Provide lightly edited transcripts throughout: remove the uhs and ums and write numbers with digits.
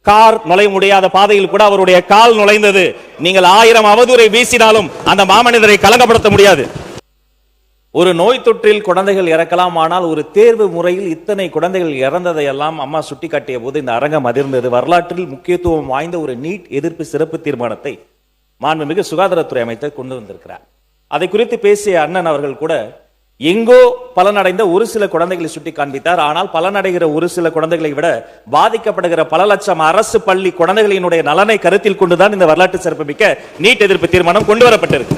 Car நுழைய முடியாத பாதையில் கூட அவருடைய கால் நுழைந்தது. நீங்கள் 1000 அவதூறை வீசினாலும் அந்த மாமனிதரை கலங்கப்படுத்த முடியாது. ஒரு நோய் தொற்றில் குழந்தைகள் இறக்கலாம், ஆனால் ஒரு தேர்வு முறையில் இத்தனை குழந்தைகள் இறந்ததை எல்லாம் அம்மா சுட்டிக்காட்டிய போது இந்த அரங்கம் அதிர்ந்தது. வரலாற்றில் முக்கியத்துவம் வாய்ந்த ஒரு நீட் எதிர்ப்பு சிறப்பு தீர்மானத்தை மாண்புமிகு சுகாதாரத்துறை அமைச்சர் கொண்டு வந்திருக்கிறார். அதை குறித்து பேசிய அண்ணன் அவர்கள் கூட எங்கோ பலனடைந்த ஒரு சில குழந்தைகளை சுட்டி காண்பித்தார். ஆனால் பலனடைகிற ஒரு சில குழந்தைகளை விட பாதிக்கப்படுகிற பல லட்சம் அரசு பள்ளி குழந்தைகளினுடைய நலனை கருத்தில் கொண்டுதான் இந்த வரலாற்று சிறப்புமிக்க நீட் எதிர்ப்பு தீர்மானம் கொண்டு வரப்பட்டிருக்கு.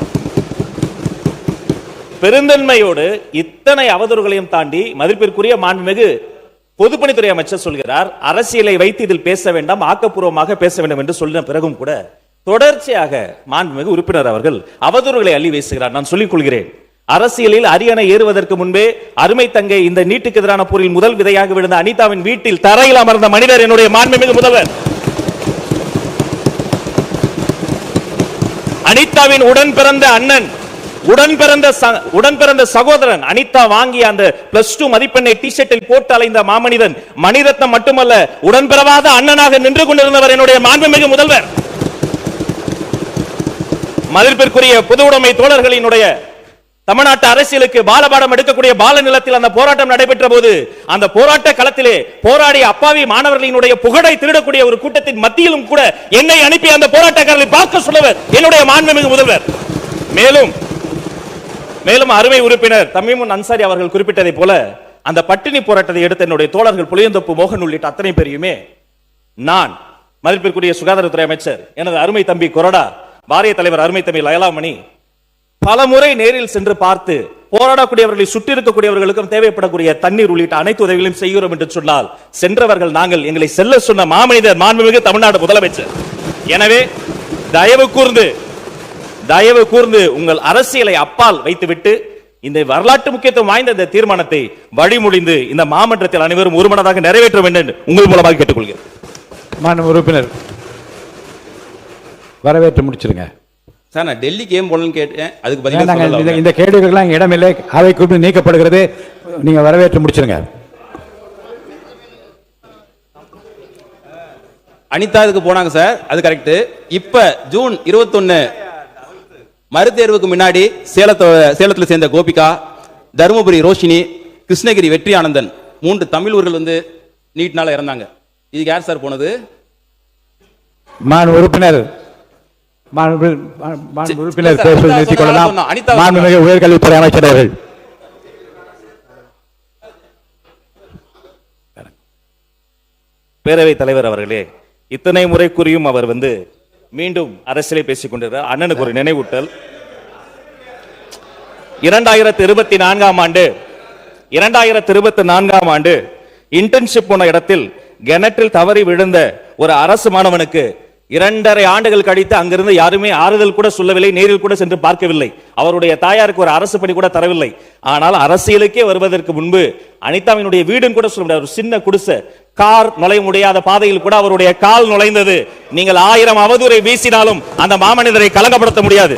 பெருந்தன்மையோடு இத்தனை அவதூறுகளையும் தாண்டி மதிப்பிற்குரிய மாண்புமிகு பொதுப்பணித்துறை அமைச்சர் சொல்கிறார், அரசியலை வைத்து இதில் பேச வேண்டாம், ஆக்கப்பூர்வமாக பேச வேண்டும் என்று சொல்லின பிறகும் கூட தொடர்ச்சியாக மாண்புமிகு உறுப்பினர் அவர்கள் அவதூறுகளை அள்ளி வீசுகிறார். நான் சொல்லிக் கொள்கிறேன், அரசியலில் அரியணை ஏறுவதற்கு முன்பே அருமை தங்கை இந்த நீட்டுக்கு எதிரான போரில் முதல் விதையாக விழுந்த அனிதாவின் வீட்டில் தரையில் அமர்ந்த மனிதர் என்னுடைய மாண்புமிகு முதல்வர். அனிதாவின் உடன் பிறந்த அண்ணன், உடன் பிறந்த சகோதரன், அனிதா வாங்கிய அந்த +2 மதிப்பெண்ணை டி-ஷர்ட்டில் போட்டு அலைந்த மாமனிதன், மணிரத்னம் மட்டுமல்ல உடன்பிறவாத அண்ணனாக நின்று கொண்டிருந்தவர் என்னுடைய மாண்புமிகு முதல்வர். மதிப்பிற்குரிய பொது உடைமை தோழர்களினுடைய தமிழ்நாட்டு அரசியலுக்கு பாலபாடம் எடுக்கக்கூடிய பால நிலத்தில் அந்த போராட்டம் நடைபெற்ற போது அந்த போராட்ட களத்திலே போராடிய அப்பாவி மாணவர்களினுடைய புகழை திருடக்கூடிய ஒரு கூட்டத்தின் மத்தியிலும் கூட என்னை அனுப்பி அந்த போராட்டக்காரர்களை பார்க்க சொல்லவர் என்னுடைய மாண்புமிகு முதல்வர். மேலும் அருமை உறுப்பினர் தமீமுன் அன்சாரி அவர்கள் குறிப்பிட்டதை போல அந்த பட்டினி போராட்டத்தை எடுத்த என்னுடைய தோழர்கள் புளியந்தோப்பு மோகன் உள்ளிட்ட அத்தனை பேரையுமே நான் மதிப்பிற்குரிய சுகாதாரத்துறை அமைச்சர் எனது அருமை தம்பி கொரடா, வாரிய தலைவர் அருமை தம்பி லயலாமணி பல முறை நேரில் சென்று பார்த்து போராடக்கூடியவர்களை சுற்றி இருக்கக்கூடியவர்களுக்கும் தேவைப்படக்கூடிய தண்ணீர் உள்ளிட்ட அனைத்து உதவிகளையும் செய்கிறோம் என்று சொன்னால் சென்றவர்கள் நாங்கள், எங்களை செல்ல சொன்ன மாமனிதர் மாண்புமிகு தமிழ்நாடு முதலமைச்சர். எனவே தயவு கூர்ந்து உங்கள் அரசியலை அப்பால் வைத்துவிட்டு இந்த வரலாற்று முக்கியத்துவம் வாய்ந்த இந்த தீர்மானத்தை வழிமொழிந்து இந்த மாமன்றத்தில் அனைவரும் ஒருமனதாக நிறைவேற்ற வேண்டும் என்று உங்கள் மூலமாக கேட்டுக்கொள்கிறேன். மாண்பு உறுப்பினர் வரவேற்று முடிச்சிருங்க. சார், நான் டெல்லிக்கு ஏன் போகணும்னு கேட்டேன், அதுக்கு பதில் இந்த கேள்விகள்லாம் இடமில்லை, அவை குறித்து நீக்கப்படுகிறது. நீங்க வரவேற்று முடிச்சிருங்க. அனிதா இதுக்கு போனாங்க சார், அது கரெக்ட். இப்ப ஜூன் 21 மறுதேர்வுக்கு முன்னாடி சேலத்தில் சேர்ந்த கோபிகா, தருமபுரி ரோஷினி, கிருஷ்ணகிரி வெற்றி ஆனந்தன் 3 தமிழ் ஊர்கள் நீட்னால இறந்தாங்க. இதுக்கு யார் சார் போனது? உறுப்பினர் நிறுத்திக் கொள்ளலாம். மாண்புமிகு உயர்கல்வித்துறை அமைச்சர் அவர்கள். பேரவைத் தலைவர் அவர்களே, இத்தனை முறை கூறியும் அவர் மீண்டும் அரசியலை பேசிக் கொண்டிருக்கிறார். அண்ணனுக்கு ஒரு நினைவூட்டல். 2024 ஆண்டு இன்டர்ன்ஷிப் போன இடத்தில் கிணற்றில் தவறி விழுந்த ஒரு அரசு மாணவனுக்கு 2.5 ஆண்டுகள் கழித்து அங்கிருந்து யாருமே ஆறுதல் கூட சொல்லவில்லை, நேரில் கூட சென்று பார்க்கவில்லை. அவருடைய தாயாருக்கு ஒரு அரசு பணி கூட தரவில்லை. ஆனால் அரசியலுக்கே வருவதற்கு முன்பு அனிதாவினுடைய வீடுன்னு கூட சொல்ல முடியாது, ஒரு சின்ன குடிசை, கார் நுழைய முடியாத பாதையில் கூட அவருடைய கால் நுழைந்தது. நீங்கள் 1000 அவதூறை வீசினாலும் அந்த மாமனிதரை கலங்கப்படுத்த முடியாது.